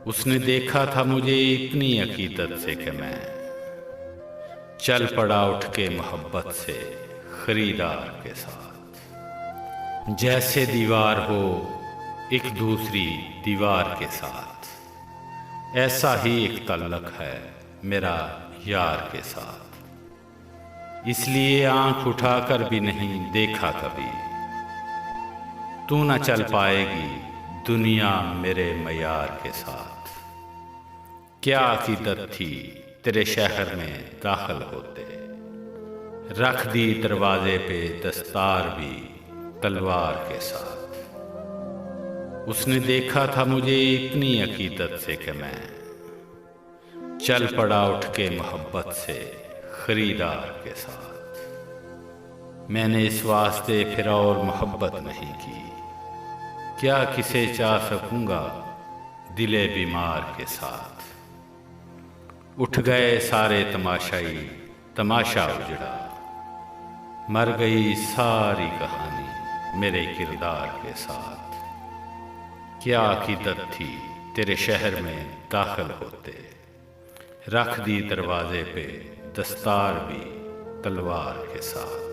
اس نے دیکھا تھا مجھے اتنی عقیدت سے کہ میں چل پڑا اٹھ کے محبت سے خریدار کے ساتھ، جیسے دیوار ہو ایک دوسری دیوار کے ساتھ، ایسا ہی ایک تعلق ہے میرا یار کے ساتھ، اس لیے آنکھ اٹھا کر بھی نہیں دیکھا کبھی، تو نہ چل پائے گی دنیا میرے معیار کے ساتھ۔ کیا عقیدت تھی تیرے شہر میں داخل ہوتے، رکھ دی دروازے پہ دستار بھی تلوار کے ساتھ۔ اس نے دیکھا تھا مجھے اتنی عقیدت سے کہ میں چل پڑا اٹھ کے محبت سے خریدار کے ساتھ، میں نے اس واسطے پھر اور محبت نہیں کی، کیا کسے چاہ سکوں گا دل بیمار کے ساتھ۔ اٹھ گئے سارے تماشائی، تماشا اجڑا، مر گئی ساری کہانی میرے کردار کے ساتھ۔ کیا عقیدت تھی تیرے شہر میں داخل ہوتے، رکھ دی دروازے پہ دستار بھی تلوار کے ساتھ۔